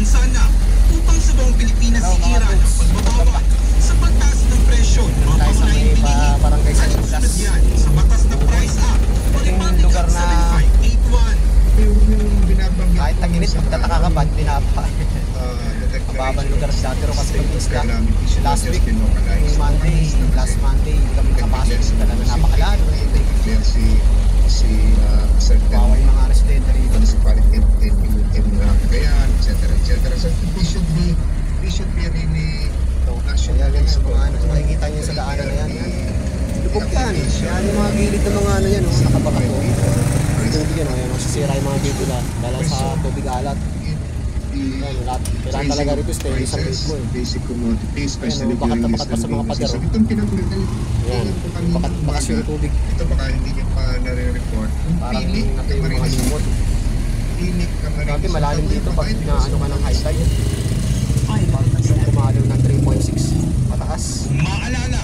sana upang sa buong Pilipinas iira ng pagbabawa sa pagtaas ng presyo ng mga pangunahing bilihin. Barangay San At Nicolas. sunod yan sa batas na Price Act o Republic lugar Act na 7581. kahit tag-init, magtataka ka ba't pinapa? Babang lugar sa dati, pero kasi pag-isla last week, last Monday kami nakapasok, talaga napakalano bawal yung mga residente rito, municipality in Cagayan, etc. So they should be really kaya guys, mga ano, makikita nyo sa daanan na yan, lubog yan, yan yung mga gilid ng mga ano yan, nakabaka po tubig yan, masisira yung mga dito na dala sa tubig alat. Kailangan talaga rito stay sa plate mo basic commodities, especially bakat na bakat pa sa mga pader. Itong pinagulatan, bakas yung tubig. Ito baka hindi nyo pa nare-report. Parang natin yung mga limot. Grabe malalim dito pag ano ka ng high tide. Kumalo ng 3.6 mataas. Maalala,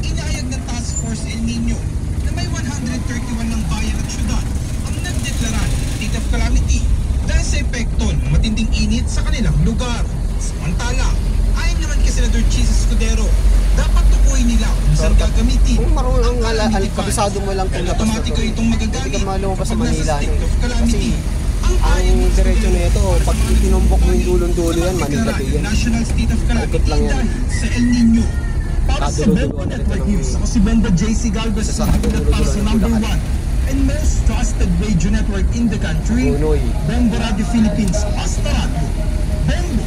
inayag ng Task Force El Nino na may 131 ng bayan at syudad ang nagdeklara ng state of calamity dahil sa epekto ng matinding init sa kanilang lugar. Samantala, ayon naman kay Senator Chis Escudero, dapat tukuyin nila kung saan gagamitin. Kung marunong kabisado mo lang kung labas na ito, itong magagamit hindi ka malumabas sa kapag nasa Manila. state of calamity. Ang diretso na ito, pag tinumbok mo yung dulong-dulo yan, Manila Bay yan. National State of Calamity Ikot lang yan. dahil sa El Nino. Para sa Kadulog-dulo Bembo na Network ito ng- News, ako si Bembo JC Galvez Sa sa para kadulog-dulo sa ng number Bulacan. 1 and most trusted radio network in the country, Bunoy. Bembo Radio Philippines, Basta Radio. Bembo.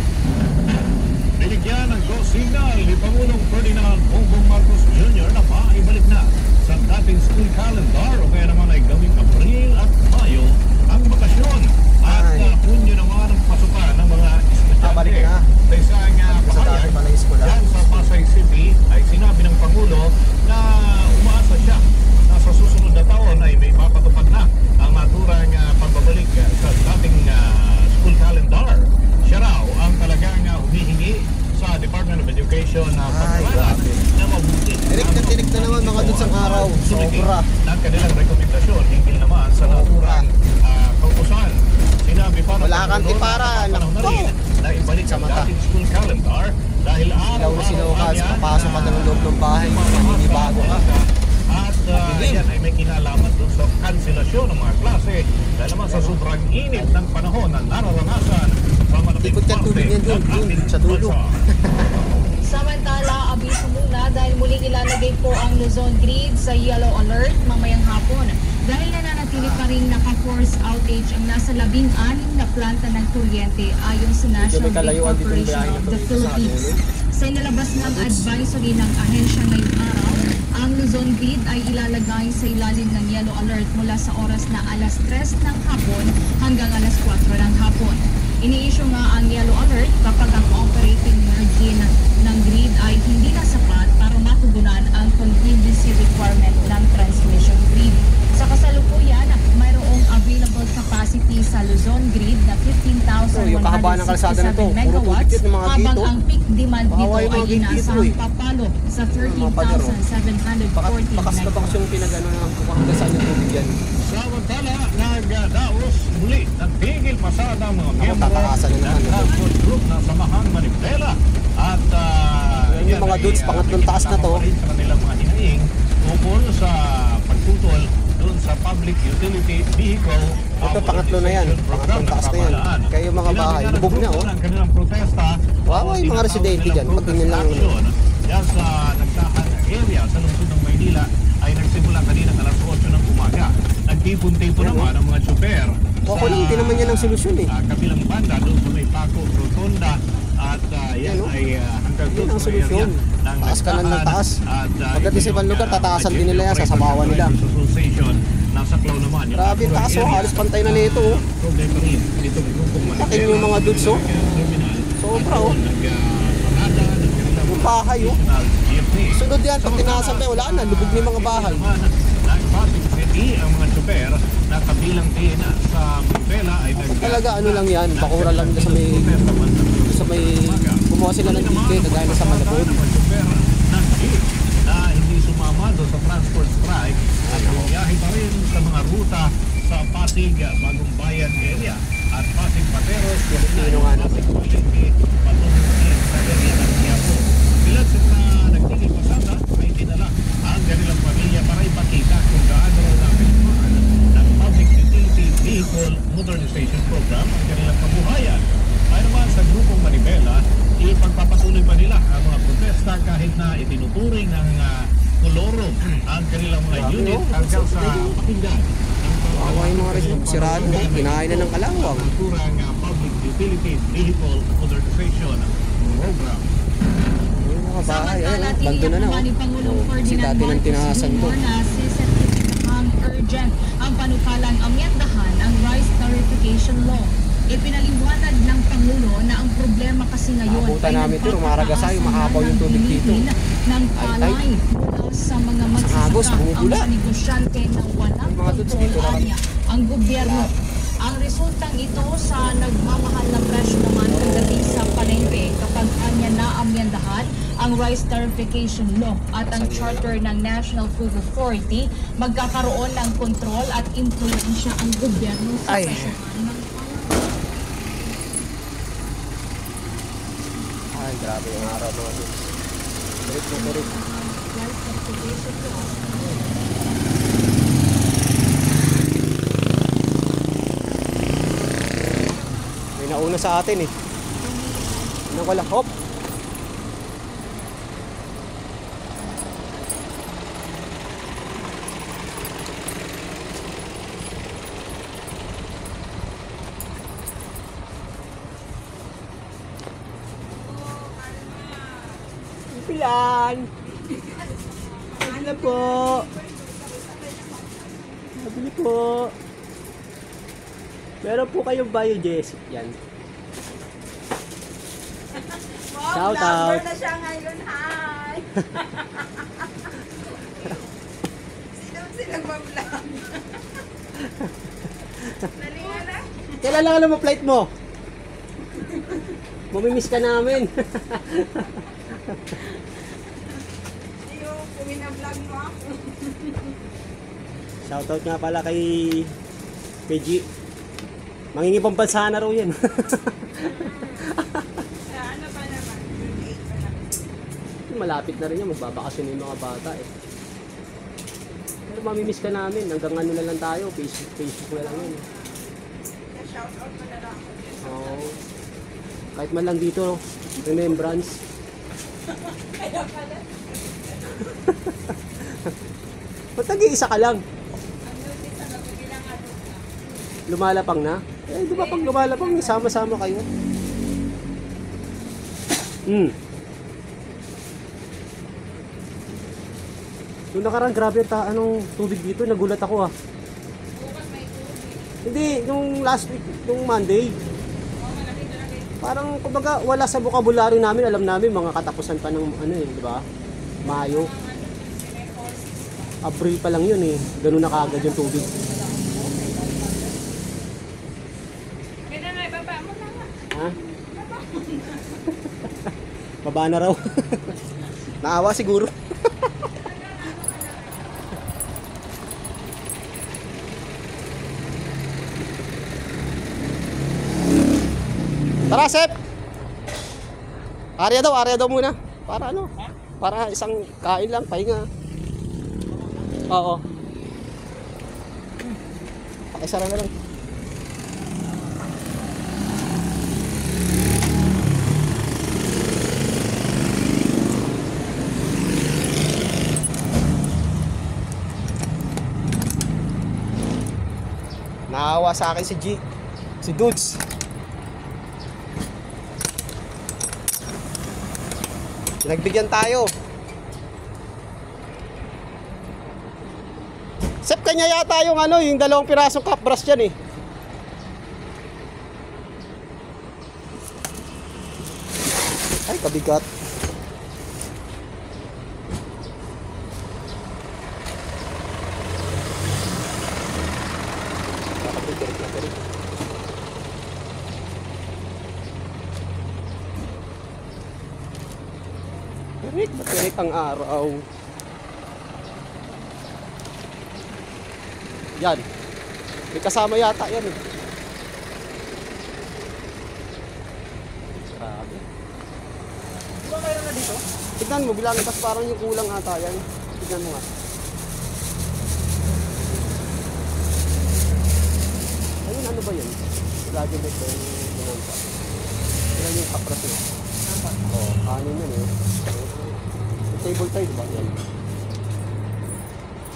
Binigyan ng go signal ni Pangulong Ferdinand Bongbong Marcos Jr. na paibalik na sa dating school calendar o kaya naman ay gawing Abril at Mayo ang bakasyon at Hunyo naman ang pasukan ng mga estudyante. Balik na. Sa isang Sa dati pahayag pala yung eskwela. dyan sa Pasay City ay sinabi ng Pangulo na umaasa siya na sa susunod na taon ay may mapatupad na ang naturang pagbabalik sa dating school calendar. Siya raw ang talagang humihingi sa Department of Education na pagpapalala na mabuti. Tirik na naman mga dun sang araw. Sobra. Ng kanilang rekomendasyon hinggil naman sa naturang kautusan. Sinabi pa ng Wala kang Pangulo tipara, na panahon na rin na ibalik Sa ang mata. dating school calendar dahil Ilaw na sinukas, yan papasok ka ng loob ng bahay, hindi bago ka. at yan ay may kinalaman doon sa kanselasyon ng mga klase dahil naman sa sobrang init ng panahon na nararanasan sa malaking Ikot yan tubig yan dun, sa dulo. Samantala, abiso muna dahil muling ilalagay po ang Luzon Grid sa yellow alert mamayang hapon. Dahil nananatili pa rin naka-force outage ang nasa 16 na planta ng kuryente ayon sa National Grid kalayuan dito yung Corporation biyahe of na the to Philippines. sa atin, Sa inalabas ng advisory ng ahensya ngayong araw, ang Luzon Grid ay ilalagay sa ilalim ng yellow alert mula sa oras na alas 3 ng hapon hanggang alas 4 ng hapon. Ini-issue nga ang yellow alert kapag ang operating energy ng grid ay hindi na sapat para matugunan ang contingency requirement ng transmission grid. Sa kasalukuyan, mayroong available capacity sa Luzon Grid na Yung kahabaan ng kalsada na 15,167 to, puro megawatts tubig ng mga habang dito. ang peak demand dito Kawawa yung mga ay gate dito, inaasahang eh. papalo sa Mga padero. 13,714 Bakas na bakas yung pinag-ano ng kung saan yung tubig yan. Samantala, nagdaos muli nagpigil pasada ang mga miyembro tatakasan na naman, ng Transport Group ng Samahang Manibela at Yan yung mga dudes, pangatlong taas na to. Sa kanilang mga hinaing ukol sa pagtutol doon sa public utility vehicle. Ito, pangatlo na yan. Pangatlong taas na yan. Kaya yung mga bahay, lubog na, oh. Ang kanilang protesta. Wawa yung mga residente dyan, pag ganyan lang yun. Yan sa nagsahan area sa lungsod ng Maynila ay nagsimula kanina alas 8 ng umaga. Nagtipon-tipon naman ang mga tsuper. Ako lang, hindi naman yan ang solusyon eh. Kabilang banda doon sa may Paco, Rotonda at yan Yan, oh. ay hanggang Yan doon ang sa solusyon. area ng Taas ka lang ng nagsahan. taas. At, Pagdating sa ibang lugar, tataasan din nila yan, sasabawan nila. Association ng Saklaw naman. Yung Grabe yung taas, oh. area, Halos pantay na nito, oh. problema rin dito ng grupong Manibela. Laki yung mga dudes, oh. Terminal. Sobra, oh. Nagparada ng kanilang Yung bahay, oh. jeepney. Sunod yan, pag tinaasan tayo, wala na, lubog na yung mga bahay. Nag-Pasig City ang mga tsuper na kabilang din sa Manibela ay Talaga, ano lang yan, bakura lang nila sa may gumawa sila ng ticket, kagaya na sa Malabon. Na hindi sumama doon sa transport strike at bumiyahe pa rin sa mga ruta sa Pasig Bagong Bayan area at Pasig Pateros, Pilipino nga naman. Ilan sa mga nagtigil pasada ay dinala ang kanilang pamilya para ipakita kung gaano naapektuhan ng Public Utility Vehicle Modernization Program ang kanilang kabuhayan. Ayon naman sa grupong Manibela, ipagpapatuloy pa nila ang mga protesta kahit na itinuturing ng kolorong ang kanilang mga unit hanggang sa pakinggan. Kawawa yung mga resident. Sirado na. Kinain na ng kalawang. Ang turang Public Utility Vehicle Modernization Program. Yung mga bahay, ayun, Samantala, bando na na. tiniyak naman ni Pangulong Si Ferdinand dati nang Marcos tinahasan to. Jr. na sisertifikahang urgent ang panukalang amyendahan ang rice tarification law. Ipinaliwanag ng Pangulo na ang problema kasi ngayon Naabutan namin ito, Maragasayo, mahabaw yung tubig dito. ng palay mula sa mga Agos, magsasaka ang bumubula. mga negosyante ng walang Yung mga dudes dito, kontrol anya ang gobyerno. Ang resultang ito sa nagmamahal na presyo naman pagdating sa palengke kapag anya na amyendahan ang rice tarification law at ang charter ng National Food Authority, magkakaroon ng kontrol at impluensya ang gobyerno sa Ay. presyohan ng Ay, grabe yung araw mga dudes. Turit na turit. rice tarification law. May nauna sa atin eh. Ano ko lang, hop! Ito yan! Nabili po! Nabili po! Meron po kayong biogesic yan. Shout out. Na siya ngayon, hi! Sino mag-vlog? Nalinga na? Kailan lang alam mo flight mo? Mamimiss ka namin. Yung pumina-vlog mo ako. Shout out nga pala kay G. Mangingipang bansa na raw yan. Ano pa naman? June 8 pa lang. Malapit na rin yan. Magbabakasyon yung mga bata eh. Pero mamimiss ka namin. Hanggang ano na lang tayo. Facebook na lang yun. Shout out pa na lang ako. Oo. Kahit man lang dito, remembrance. Kaya pala. Ba't nag-iisa ka lang? Ang notice na bilang ano. Lumalapang na? Eh, di ba pag lumalapang, sama-sama kayo? Nung nakaraan, grabe anong tubig dito, nagulat ako ah. Bukas may tubig. Hindi, nung last week, nung Monday, Malaki na lang. parang kumbaga wala sa vocabulary namin, alam namin mga katapusan pa ng ano eh, di ba? Mayo. Abril pa lang yun eh, ganun na kagad yung tubig. Kaya na, baba mo na nga. Ha? Baba na raw. Naawa siguro. Tara, Sep! Area daw muna. Para ano? Para isang kain lang, pahinga. Oo. Pakisara na lang. Naawa sa akin si G. Si Dudes. Pinagbigyan tayo. Sep, kanya yata yung ano, yung 2 pirasong cup brush dyan eh. Ay, kabigat. Tirik ang araw. Yan. May kasama yata yan eh. dito. Tignan mo, bilalabas parang yung kulang ata yan. Tignan mo nga. Ayun, ano ba yun? Dragon Deck ba yung binanta? Yan yung kapras yun. Oo, kanin yun eh. Yung table tie, diba? Yan.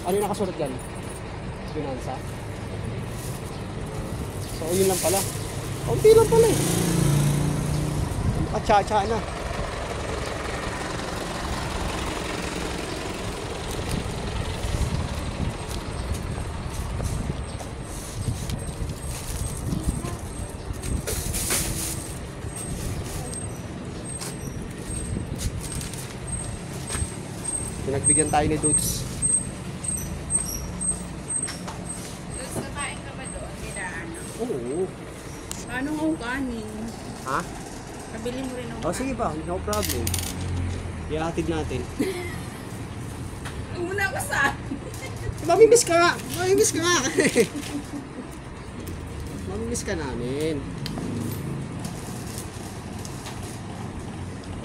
Ano yung nakasulat yan? Binansa? So, yun lang pala. Kunti lang pala eh. Makachacha na. Pinagbigyan tayo ni Dudes. Doon sa kain ka ba doon? Ano? Oo. Paano ang kanin? Ha? Kabili mo rin ang Oh, sige ba? No problem. Ihatid natin. Muna ako sa... Mamimiss ka nga! Mamimiss ka nga! Mamimiss ka namin.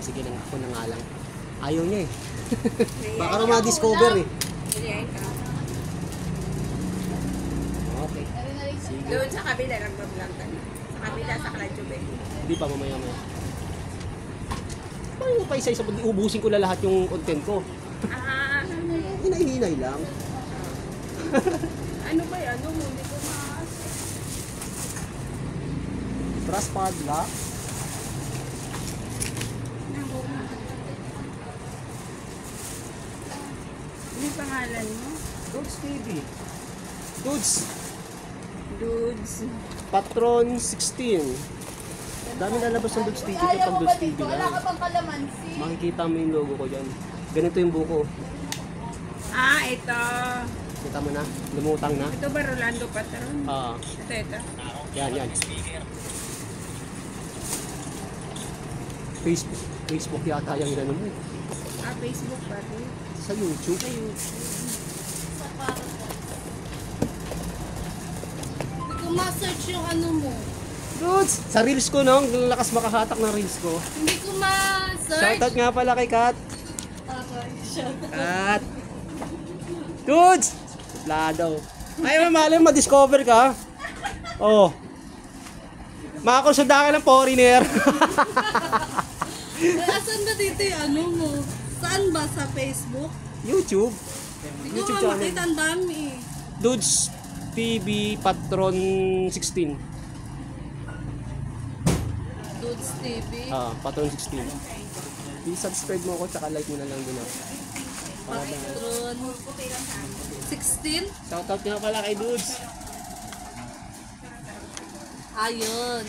Sige lang, ako na nga lang. Ayaw niya eh. Baka na ma-discover eh. Bilihan ka. Okay. Sige. Doon sa kabila, nagbablog ka na. Sa kabila, sa Kaladjube. Hindi pa, mamaya-maya. Paano mo pa isa-isa? Ubusin ko na lahat yung content ko. Ah, Hinay-hinay lang. ano ba yan? Ano mo? Hindi ko maas. Trust padlock. Ano yung pangalan mo? Dudes TV. Dudes. Dudes. Patron 16. Dami lalabas ng Dudes TV kapag Dudes TV Wala ka lang. bang kalamansi? Makikita mo yung logo ko dyan. Ganito yung buko. Ah, ito. Kita mo na? Lumutang na? Ito ba Rolando Patron? Ah, Ito. yan. Facebook yata yung gano'n mo. Ah, Facebook ba ito? Sa YouTube. Hindi ko ma-search yung ano mo. Dudes! Sa reels ko, no? Ang lakas makahatak ng reels ko. Hindi ko ma-search. Shoutout nga pala kay Kat. Shoutout. Kat! Dudes! Wala daw. Ay, mamali ma-discover ka. Oh. Makakonsulta ka ng foreigner. Asan ba dito yung ano mo? Saan ba? Sa Facebook? YouTube. Hindi ko YouTube nga channel. makita, ang dami eh. Dudes TV Patron 16. Dudes TV. Patron 16. I-subscribe mo ako tsaka like mo na lang din ako. Patron 16. Shoutout nga pala kay Dudes. Ayun.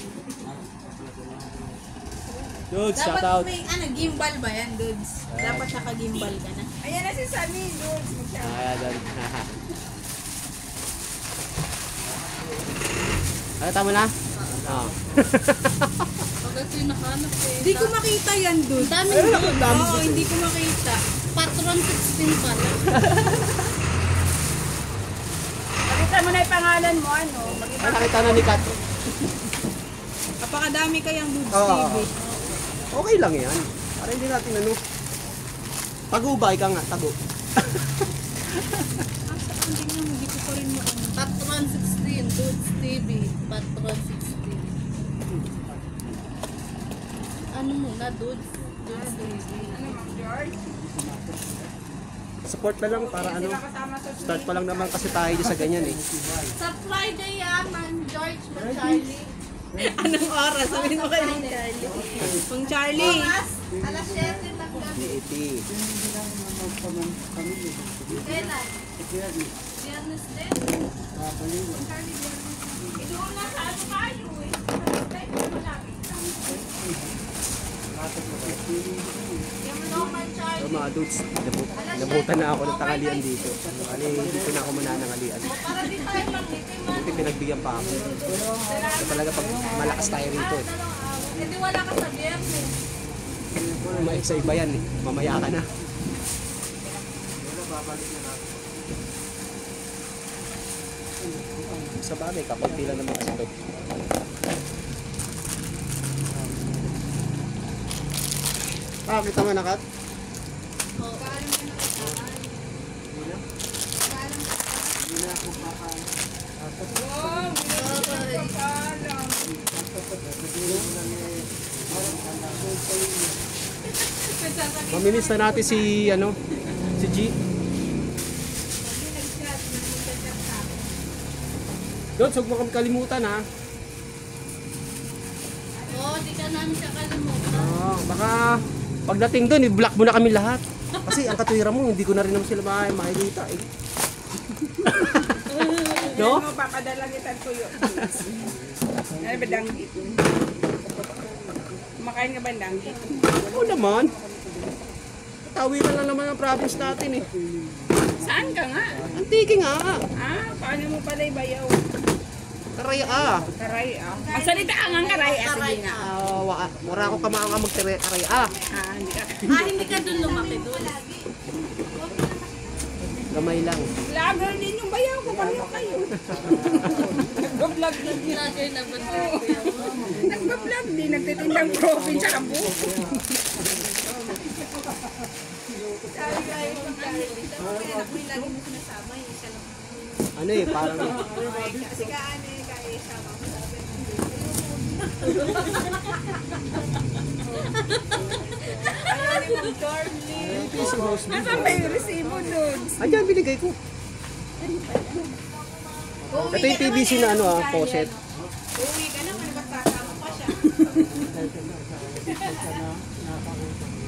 Dudes, shoutout. may gimbal ba yan, Dudes? Dapat naka-gimbal ka na. Ayan na si Sammy, Dudes. Doon. Ano, tama na? Oo. Pag ito yung nakahanap eh. Hindi ko makita yan, Dudes. Dami Oo, hindi ko makita. Patron 16 pala. Pakita mo na yung pangalan mo, ano? Ay, nakita na ni Kat. Kapakadami kayang Dudes Oo. TV. Okay lang yan. Para hindi natin ano. Taguba, ika nga, tago. Hindi ko pa rin mo ano. Patron 16. Dudes TV. Patron 16. Ano muna, Dudes? Dudes TV. Ano, Ma'am George? Support na lang para ano. Kasama sa Start pa lang naman kasi tayo sa ganyan eh. Sa Friday Ma'am George, ba Charlie? Anong oras? Sabihin mo kay Mang Charlie. Mang Charlie. Oras? Alas 7 lang gabi. DAP. Kailan? Viernes din? Doon na sa ano kayo eh. Yung naman Charlie. So mga dudes, nabutan na ako ng tanghalian dito. Kali dito na ako mananangalian. Para di tayo magtitimad. Buti pinagbigyan pa ako. So talaga pag malakas tayo rito eh. Hindi wala ka sa Viernes. Sa iba yan eh. Mamaya ka na. Sa bagay, kapag tila naman kasi ito. Kita mo nakat? Oo. Maminis na natin si si G. Doon, huwag mo kami kalimutan ha. Oo, di ka namin kakalimutan. Baka pagdating doon, i-block mo na kami lahat. Kasi ang katwiran mo, hindi ko na rin naman sila makikita eh. No? Ano, papadalagitan ko yun. Ano ba danggit? Kumakain ka ba ng danggit? Oo naman. Tawiran lang naman ang province natin eh. Saan ka nga? Antiki nga. Paano mo pala ibayaw? Karaya Karay Magsalita ka nga karay sige nga. Wala ako kamanga magkaraya Hindi ka. Hindi ka dun lumaki dun. Gamay lang. Vlogger din yung bayaw ko. Pareho kayo. Nag-vlog din. Vlogger na ba? Nag-vlog din. Nagtitindang profit sa kampo. Ano eh, parang Kasi kaano eh, kaya sama mo sabi. Ano ni Ma'am Charlie? Nasaan ba yung resibo dun? andyan, binigay ko. Ito yung PVC na faucet. Uwi ka naman, basta kasama pa siya.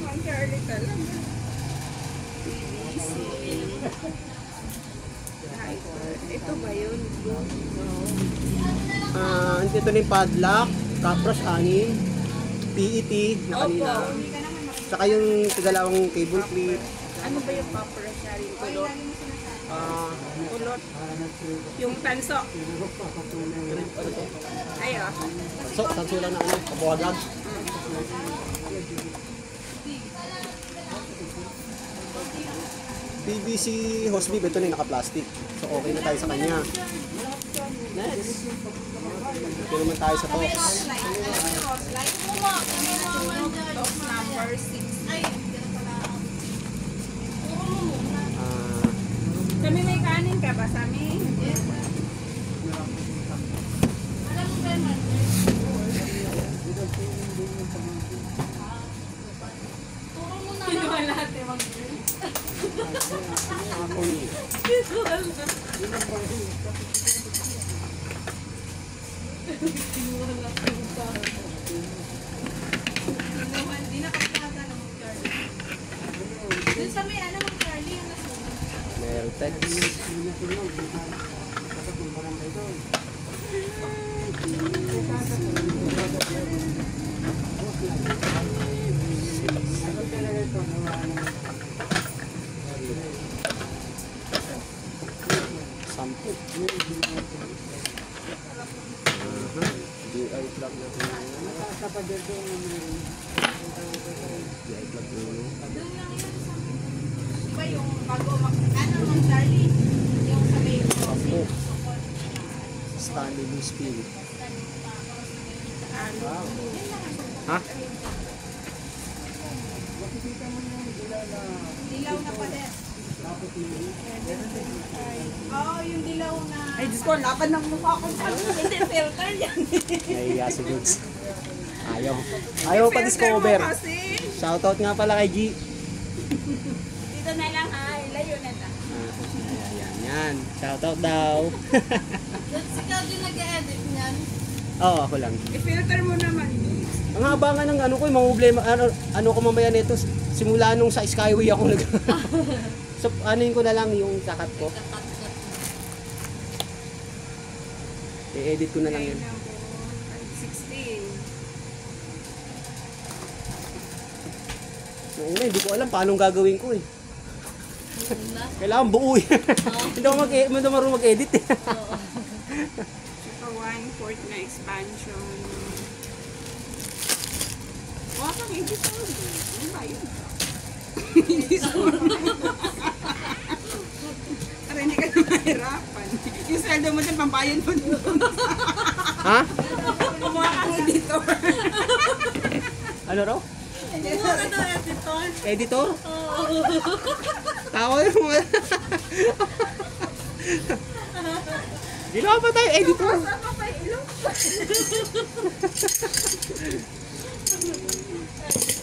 Ma'am Charlie talaga. Ito ba yun? Ito na yung padlock, kapras anin, PET na kanina. Saka yung tigalawang cable clip. Ano ba yung pampers niya rin? Kulot? Kulot? Yung tanso? Ay, Tanso lang na kabuhagag. PVC hose bib, ito na yung naka-plastic. So okay na tayo sa kanya. Next. Ito naman tayo sa box. Box number 6. Ay, Sami, may kanin ka ba, Sami? alam mo ba naman? Turo mo na lang. Lahat eh, Hindi na kapagkata ng Charlie. Dun sa may alam ng Charlie yung nasunod. Meltex. Sampu. DI plug na ito. DI plug na ito. Doon lang yun sa diba yung bago ano ng Charlie? Yung sa may Sampu. Stanley loose pin. Ha? dilaw na pader. Oh, yung dilaw na. Ay, Diyos ko, laban ng mukha ko. Hindi, filter yan. Nahiya si Goods. Ayaw pa discover. Shoutout nga pala kay G. Dito na lang ha, ilayo na lang. Yan. Shoutout daw. Ikaw din nag-edit niyan. Oo, ako lang. I-filter mo naman. Ang haba nga ng ano ko, yung mga problema, ano ko mamaya nito, simula nung sa Skyway ako nag... So, anuin ko na lang yung kakat ko. I-edit ko na lang yun. 16. Noong una, hindi ko alam paano gagawin ko eh. Kailangan buo eh. Hindi ako marunong mag-edit eh. Ito 1/4 na expansion. Wala kang editor. Ano ba yun? Editor. Para hindi ka na mahirapan. Yung sweldo mo dyan, pambayan mo doon. Ha? Kumuha kang editor. Ano raw? Editor? Tawa yung mga... Ginawa pa tayo, editor.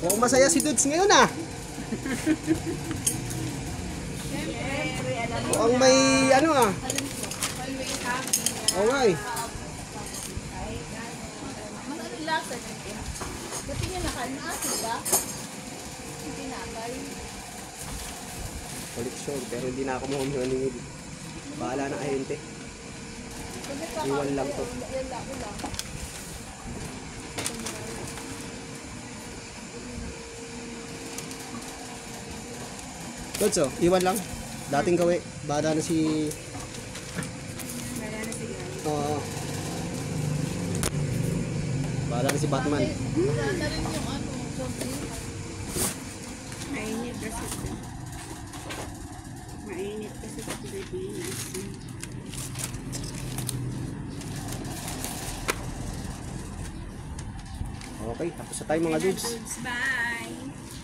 Mukhang masaya si Dudes ngayon ah. Mukhang may ano ah. Oo nga eh. Buti niya naka-asin ba? Hindi nakay. Koleksyon, pero hindi na ako mukhang bahala na ahente. Iwan lang to. Dudes oh, iwan lang. Dating gawi. Bahala na si... Oo. Bahala na si Batman. Mainit kasi ito. Mainit kasi sa Pilipinas. Okay, tapos na tayo mga dudes. Bye!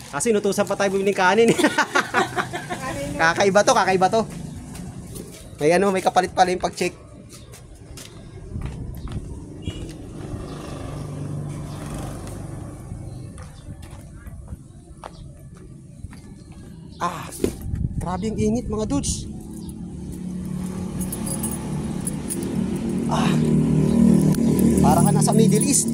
Kasi inutusan pa tayo bumili ng kanin. Kakaiba to. May ano, may kapalit pala yung pag-check. Grabe yung init mga dudes. Para ka nasa Middle East.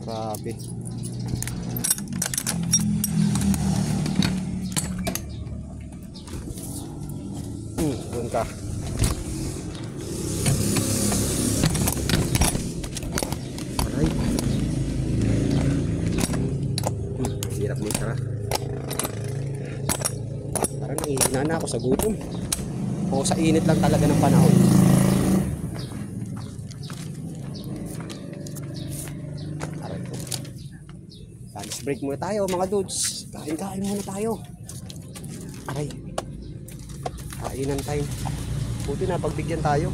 Grabe. Doon ka. Aray. Hirap mo tara. Parang nangihina na ako sa gutom. O sa init lang talaga ng panahon. Lunch break muna tayo mga dudes. Kain-kain muna tayo. Aray. Kainan time. Buti na pagbigyan tayo.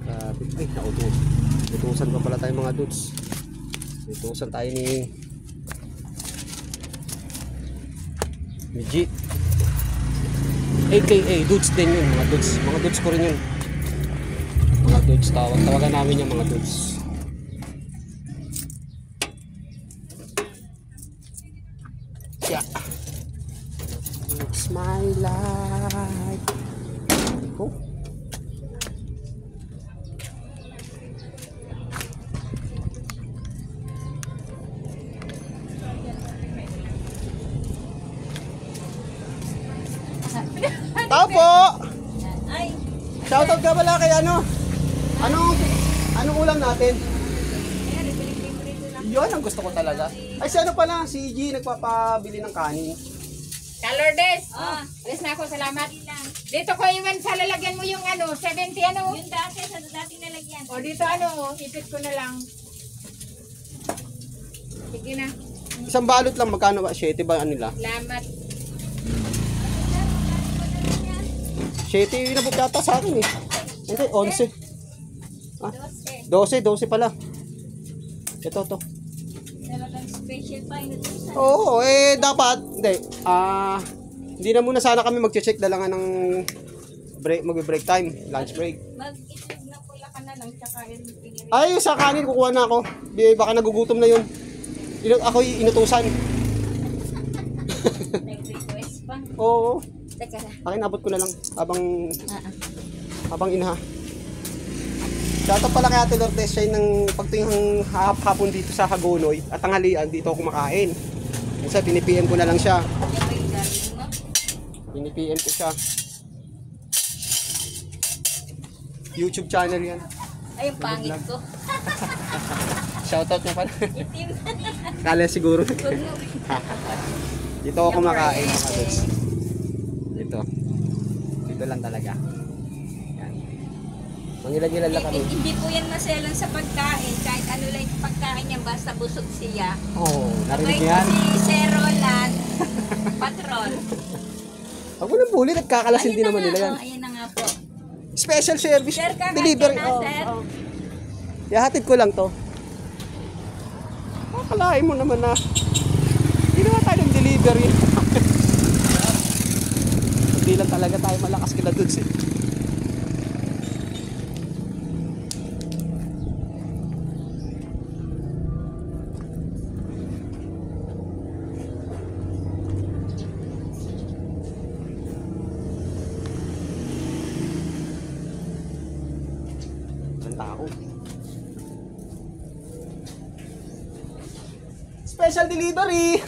Grabe. Ay, nautos. Utusan pa pala tayo mga dudes. Utusan tayo ni G. AKA dudes din yun, mga dudes. Mga dudes ko rin yun. Mga dudes, tawagan namin yung mga dudes. Yeah. It's my life. Oh. Tao po! Shoutout ka pala kay ano? Anong ulam natin? Yun ang gusto ko talaga. Ay si ano pala, si G nagpapabili ng kanin. Kalordes! Alis na ako, salamat. Dito ko iwan sa lalagyan mo yung ano, 70 ano? Yung dati, sa dating nalagyan. O dito ano, ipit ko na lang. Sige na, Isang balot lang, magkano ba? 7 ba ano nila? salamat. 7 yung inabot yata sa akin eh. Hindi, 11. Ah, 12 pala. Ito, to. Talagang special pa inutusan. Oo, dapat. Hindi na muna sana kami mag-check dalangan ng mag-break time, lunch break. Mag-itlog na pula ka na lang, tsaka yung pinili. Ay, sa kanin, kukuha na ako. Di, baka nagugutom na yun. Ako inutusan. Nag-request pa. Oo. Teka na. Akin, abot ko na lang. Habang inaha. Shoutout pala kay Ate Lourdes, siya ng pagtuwing hapon dito sa Hagonoy at tanghalian dito ako kumakain. Kasi pinipm ko na lang siya. Pinipm ko siya. YouTube channel yan. Ay, yung pangit ko. Shoutout niya pala. Itim. Kala siguro. Huwag mo. Dito ako kumakain mga dudes. Dito lang talaga. Yan. Mangilan-ngilan lang kami. Hindi po yan maselan sa pagkain. Kahit ano lang yung pagkain niya, basta busog nagsusot siya. Oo, narinig Ako'y niyo yan. si Sir Roland, patron. Huwag mo nang bully, nagkakalasin din naman nila yan. Ayan na nga po. Special service Sir, kakain delivery. ka na, sir. Ihahatid ko lang to. Akalain mo naman na ginawa tayo ng delivery. Hindi lang talaga tayo malakas kila dudes eh. Ang tao. Special delivery!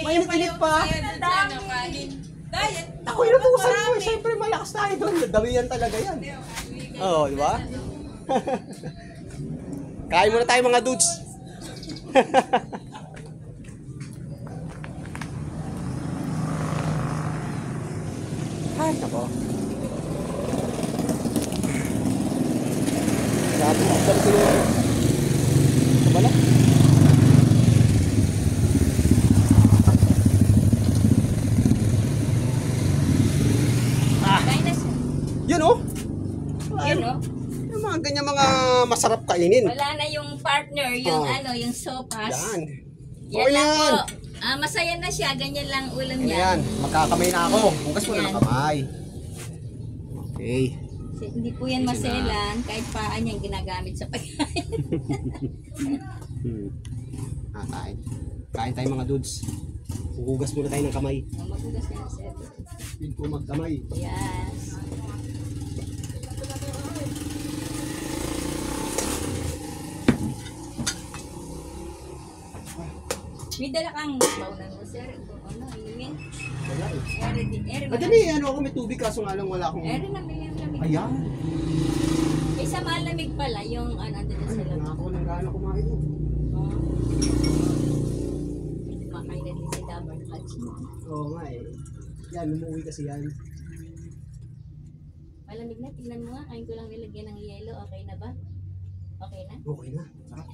Mainit-init pa. Diet. Ako yung nabusan mo. Siyempre malakas tayo doon. Dawiyan talaga yan. Oo, di ba? Kain muna tayo mga dudes. Ay, nako. Grabe mo. Balik ko yung kabala. Yun oh. Yun, no? Yung mga ganyan mga masarap kainin. Wala na yung partner, yung Oh. yung sopas. Yan. Yan Okay na lang yan. po. Masaya na siya, ganyan lang ulam Ano niya. yan? Magkakamay na ako. Hugas mo na ng kamay. Okay. Kasi hindi po yan maselan, kahit paan niyang ginagamit sa pagkain. Kain. Kain tayo mga dudes. Hugas muna tayo ng kamay. Magugas na na, sir. Hindi ko magkamay. Yes. May dala kang baunan mo, sir. Ano, ilingin? Wala eh. Eri At may ano ako may tubig kaso nga lang wala akong... Eri na, may lamig. Ayan. May sa malamig pala, yung ano, dito Ay, sa wala lamig. ako nang gano'n kumain. Makain na din si Dabar Hutch. Oo nga eh. Yan, umuwi kasi yan. Malamig na, tingnan mo nga. Kain ko lang nilagyan ng yelo. Okay na ba? Okay na? Okay na. Sarap.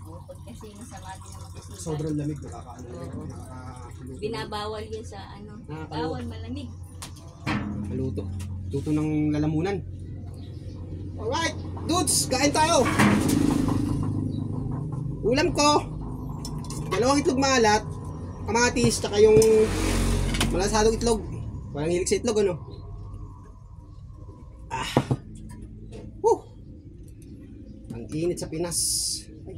O, pag kasi masama din naman kasi. Sobrang lamig. Nakakaano na ito. Nakakaluto. Binabawal yun sa ano. Bawal malamig. Maluto. Luto ng lalamunan. Alright, dudes, kain tayo. Ulam ko, 2 itlog maalat, kamatis, tsaka yung malasadong itlog. Walang hilig sa itlog, ano? Ang init sa Pinas. Ay,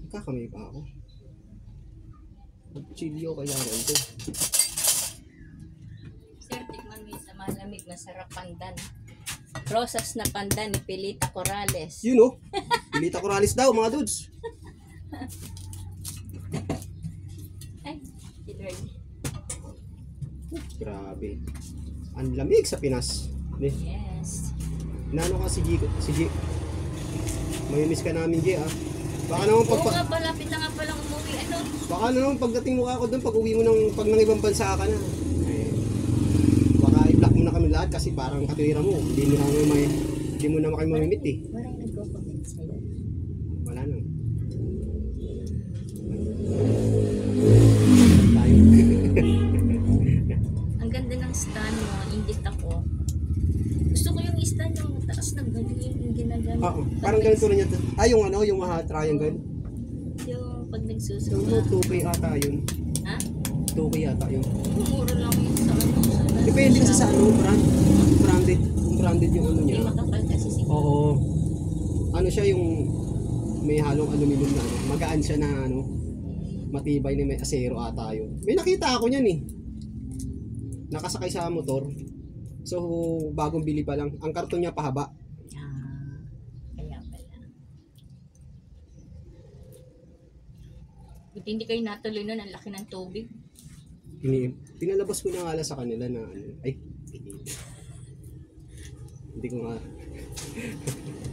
nagkakamay pa ako. Magchilyo kaya ito. Sir, tikman mo yung sa malamig. Masarap pandan. Rosas na pandan ni Pilita Corrales. Yun oh. Pilita Corrales daw mga dudes. Ay, Edward. Grabe. Ang lamig sa Pinas. Yes. Nano ka si G. May-miss ka namin, G, ah. Baka naman Oo nga, malapit na nga palang umuwi. Ano? baka naman pagdating mo ako doon, pag uwi mo pag nang ibang bansa ka na. Eh, baka i-block mo na kami lahat kasi parang katwira mo. Hindi mo na kayo mamimit eh. Walang nagko-comment sa'yo. Wala na. Tayo. Ang ganda ng stand mo. Ingit ako. Gusto ko yung stand yung taas ng galing yung ginagamit. Oo, parang ganito rin yan. Yung ano, yung triangle. Yung pag Yung nagsusunod. 2K ata yun. Ha? 2K ata yun. Muro lang yun sa ano. Depende kasi sa ano, branded. Kung branded yung ano niya. Hindi makapal kasi siguro. Oo. Ano siya yung may halong aluminum na ano. Magaan siya na ano. Matibay na may asero ata yun. May nakita ako niyan eh. Nakasakay sa motor. So, bagong bili pa lang. Ang karton niya pahaba. Kaya pala. Buti hindi kayo natuloy nun. Ang laki ng tubig. Pinalabas ko na nga sa kanila na ano. Ay, hindi ko nga.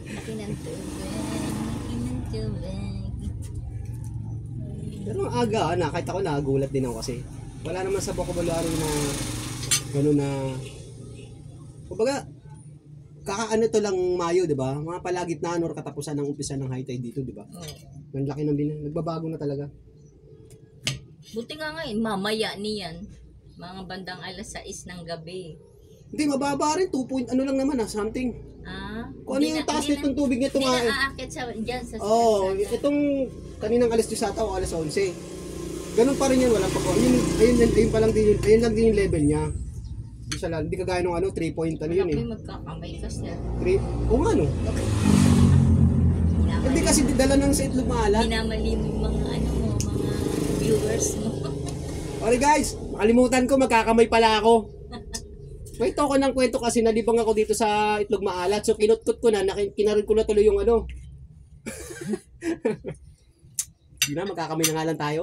Laki ng tubig. Laki ng tubig. Pero ang aga na, kahit ako nagulat din ako kasi wala naman sa vocabulary na gano'n na kumbaga kakaano to lang Mayo, di ba? Mga palagitnaan or katapusan ng umpisa ng high tide dito, di ba? Oo. Ang laki ng nagbabago na talaga. Buti nga ngayon, mamaya niyan. Mga bandang alas 6 ng gabi. Hindi, mababa rin. 2 point, ano lang naman something. Ah, Kung ano yung taas nitong tubig nito Hindi nga. na aakit sa, dyan sa Oo, sa- itong kaninang alas 10 ata o alas 11. Ganun pa rin yan, walang pag ayun pa lang din yun, ayun lang din yung level niya. Hindi siya hindi kagaya nung 3 point ano yun eh. Malaki magkakamay kasi. 3, o nga no. Hindi kasi dala ng sa itlog maalat. Minamali mo yung mga ano mo, mga viewers mo. Okay guys, makalimutan ko, magkakamay pala ako. May toko ng kwento kasi nalibang ako dito sa itlog maalat. So kinutkot ko na, kinarin ko na tuloy yung ano. Hindi na, magkakamay na nga lang tayo.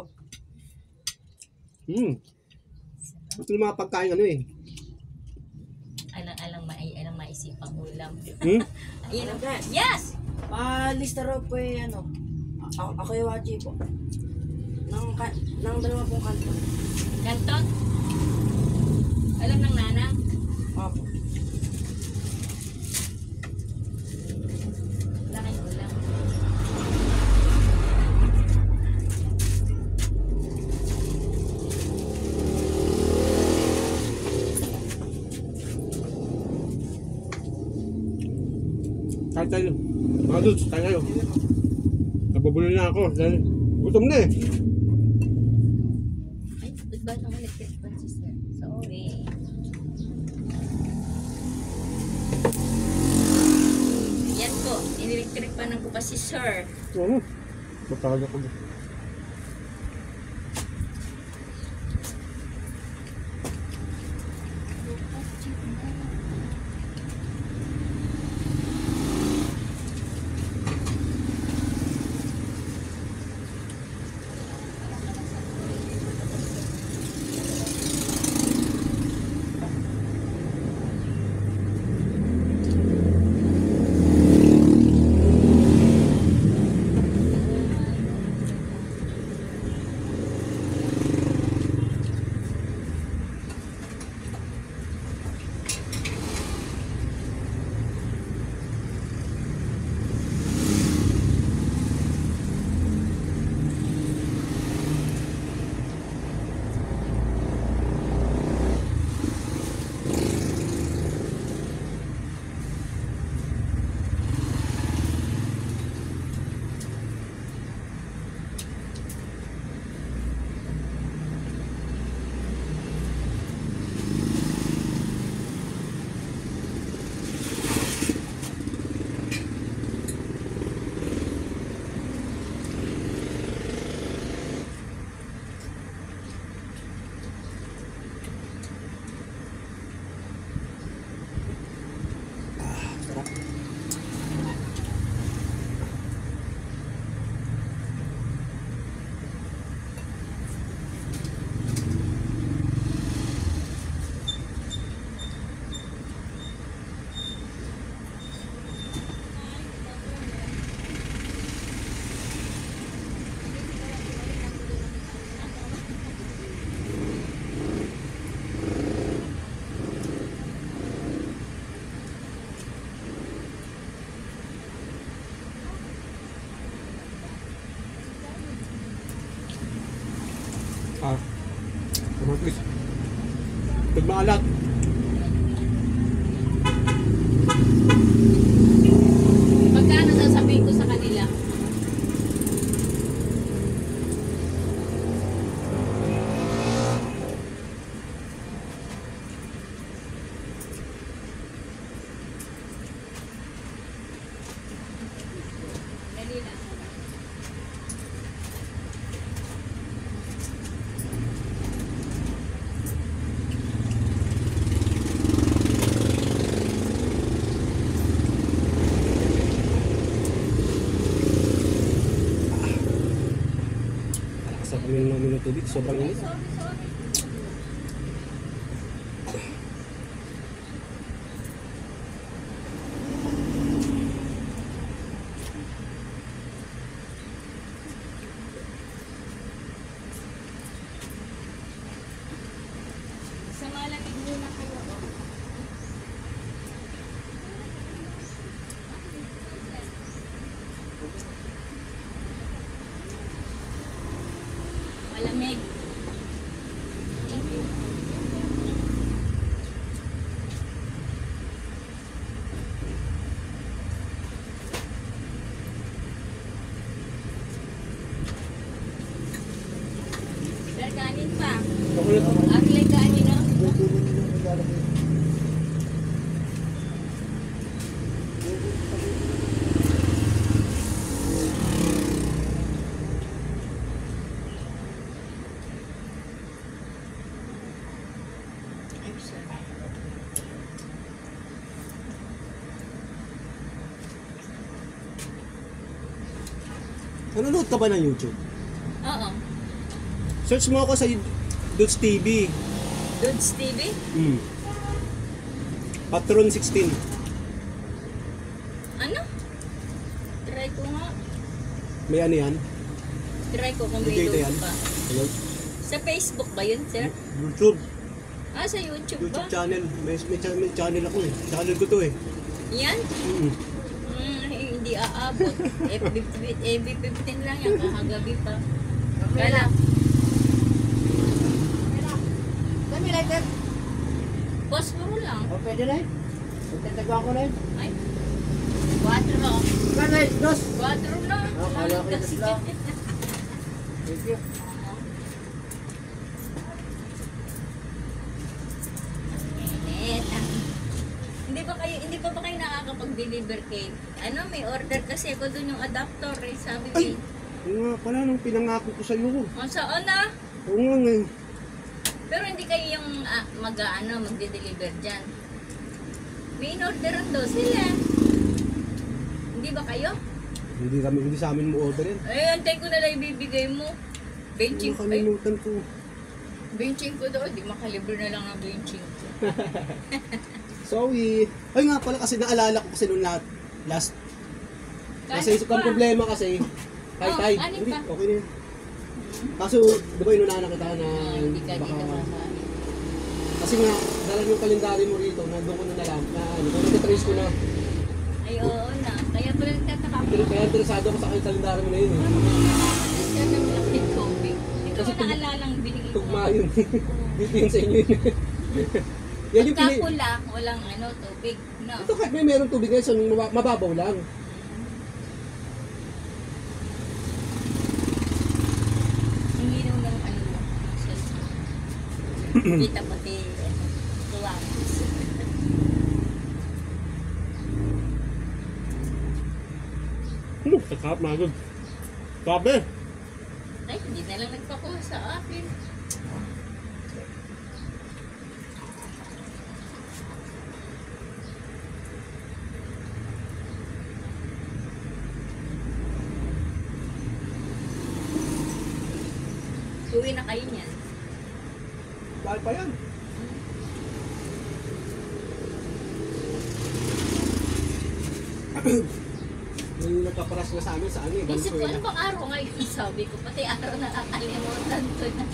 Ito yung mga pagkain ano eh. Alang maisipang ulam. Hmm? Ayun ang yes! Lista raw po yung ano. Ako yung wachi po. Nang 2 kanto. Kanton? Alam ng nanang? Opo. Wala kayong ulam. Kain tayo. Mga dudes, tayo tayo. Nabubulo na ako dahil gutom na eh. Ay, ba't ba nang electric fan sister? Sorry. Yan po, in-electric fan ko pa si sir. Oo. Matagal ako. Please. Pagmaalat. Magkano sasabihin ko sa kanila? Dali lang. Sabihin namin ng tubig, sobrang init. Sa malamig muna kayo. Malamig. Sir, kanin pa. Aglay kanin, no? Nanonood ka ba ng YouTube? Oo. Search mo ako sa Dudes TV. Dudes TV? Patron 16. Ano? Try ko nga. May ano yan? Try ko kung may Video ito load yan? pa. Hello? Sa Facebook ba yun, sir? YouTube. Ah, sa YouTube ba? YouTube channel. May channel ako eh. Channel ko to eh. Yan? Hindi aabot. FB 15 lang yan, kakagabi pa. Kala. Dami lighter. Posporo lang. O, pwede na eh. Magtataguan ko na eh. Ay. 4. Kanay, dos. 4 na. Oh, kala ko yung tatlo. Thank you. Init. Hindi pa ba kayo nakakapag-deliver cake? Ano, may order kasi ako dun yung adapter eh. Sabi ko, Ay! Yung nga pala nung pinangako ko sa'yo ko. saan na? Oo nga ngayon. Pero hindi kayo yung magde-deliver dyan. May in-orderan daw sila. Hindi ba kayo? Hindi sa amin mo order yan. Ay, antay ko na lang ibibigay mo. Benching ko. Ay, Nakalimutan ko. benching ko daw. Di makalibre na lang ang benching ko. Sorry. Ay nga pala kasi naalala ko kasi nung last. Kasi Kanin kung pa. problema kasi. Oh, Tay. kanin Hindi, pa. okay na yun. Kaso, di ba inunana kita na Hindi ka baka... dito kakain. Kasi nga, dala yung kalendary mo rito, nandun ko na nalam, na ano, kung nag-trace ko na. Ay, oo na. Kaya pala nagtataka ko. Pero kaya interesado ako sa kalendary mo na yun eh. Siya nang lapit tubig. Ito Kasi ko naalalang binigay ko. Tugma yun. Dito yun sa inyo yun. Yan yung Pagka pula, walang tubig. No. Ito kahit may merong tubig ngayon, so mababaw lang. Ang linaw ng mo. Kita pati tuwa. Sakap na agad. Sabi! Ay, hindi na lang nagpakuha sa akin. Uwi na kayo niyan. Dahil pa yan. May nagpaparas na sa amin sa ano eh, Isip ko, ano Valenzuela. bang araw ngayon? Sabi ko, pati araw nakakalimutan ko na.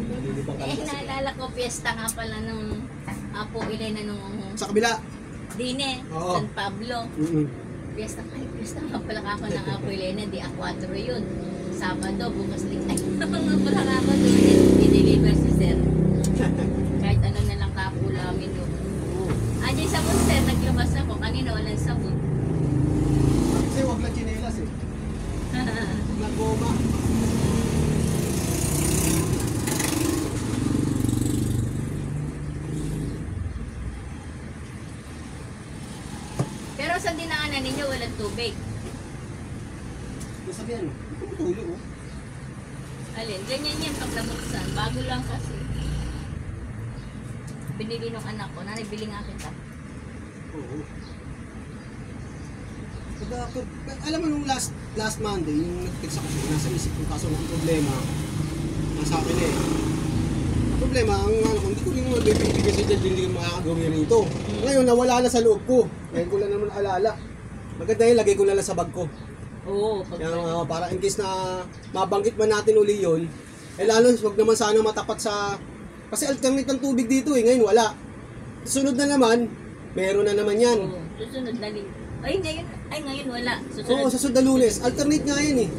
Nalilibang ka lang kasi. Naalala ko, piyesta nga pala nung Apo Elena nung Sa kabila. Dine, Oo. San Pablo. Piyesta nga pala ako ng Apo Elena, di A4 yun. Sabado, bukas din. Ay, mga pala ako doon, i-deliver si Sir. Kahit ano na lang kapulamin yun. Andiyan sa Sir, naglabas ako. Kanina walang sabon. Kasi wag lang chinelas eh. Nagoma. Pero sa dinaanan ninyo, walang tubig. Sabihan mo, tulog oh. Alin, ganyan yan pag nabuksan. Bago lang kasi. Binili nung anak ko. Nanay, bili nga kita. Oo. Alam mo nung last Monday, yung nag-text ako siya, nasa isip ko kaso ang problema, nasa akin eh. Ang problema, hindi ko rin magbibigay kasi dyan, hindi ko makakagawin rito. Ngayon, nawala na sa loob ko. Ngayon ko lang naman alala. Maganda yun, lagay ko na lang sa bag ko. Oo, Kaya para in case na mabanggit man natin uli yun, eh lalo, wag naman sana matapat sa... Kasi alternate ng tubig dito eh, ngayon wala. Sunod na naman, meron na naman yan. Oo, susunod na linggo. Ay, ngayon wala. Oo, sa susunod na Lunes. Alternate nga yan eh.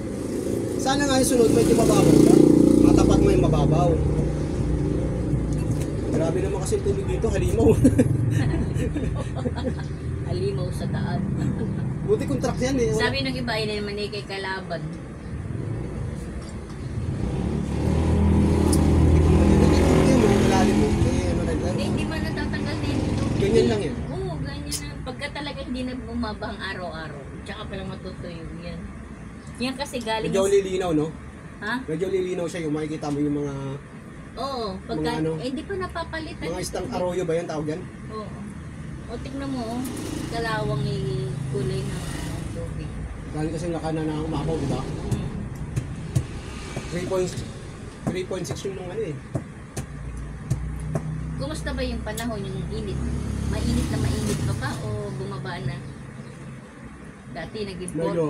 Sana nga yung sunod medyo mababaw ka. Matapat mo yung mababaw. Grabe naman kasi yung tubig dito, halimaw. Halimaw sa daan. Buti contract yan eh. Sabi ng iba, ay naman kay kalaban. Hindi man natatanggal din. Ganyan lang yan. Oo, ganyan na. Pagka talaga hindi na bumabang araw-araw, tsaka palang matutuyo yan. Yan kasi galing... Medyo lilinaw, no? Ha? Medyo lilinaw siya yung makikita mo yung mga... Oo, pagka... Mga ano? hindi pa napapalitan. Mga istang arroyo ba yan tawag yan? Oo. O, tignan mo, oh. Kalawang kulay ng tubig. Galing kasi nakana na umabaw, di ba? 3.6 yung ano eh. Kumusta ba yung panahon, yung init? Mainit na mainit pa ba o bumaba na? Dati naging Medyo,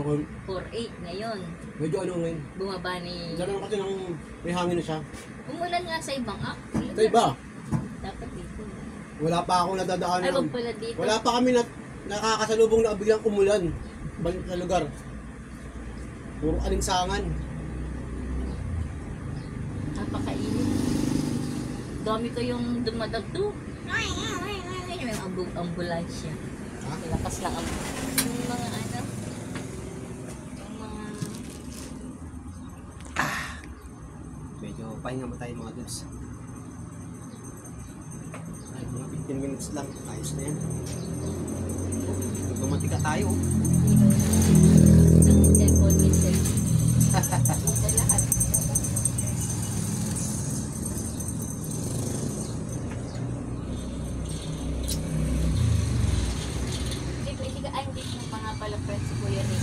4.8 ngayon. medyo ano ngayon. Bumaba ni... Diyan kasi nang may hangin na siya. Umulan nga sa ibang Sa iba, Dapat dito. wala pa akong nadadaanan. Ay, wag pala dito. Wala pa kami nakakasalubong na biglang umulan sa lugar. Puro alinsangan. Napakainit. Dami ko yung dumadagto. Yung ambulansya. Ha? Lakas lang ang yung mga ano. Yung mga... Medyo pahinga mo tayo mga dudes. Ay, mga 15 minutes lang. Ayos na yan. Tumatika tayo. Cellphone minsan. Sa lahat. Hindi mo pa nga pala friends ko yan eh.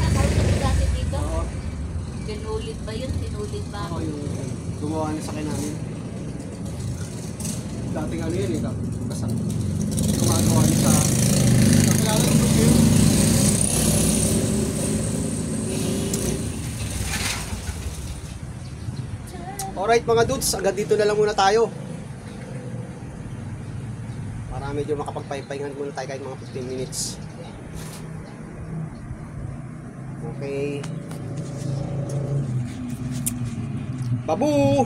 Nakaulit ko dati dito. Tinulit ba yun? Tinulit ba Ako ako? yung gumawa na sa akin namin. Dating ano yun eh. Kasang gumagawa niya sa... Nakilala ko ba yun? Alright mga dudes, hanggang dito na lang muna tayo. Para medyo makapagpahingan muna tayo kahit mga 15 minutes. Okay. Babu!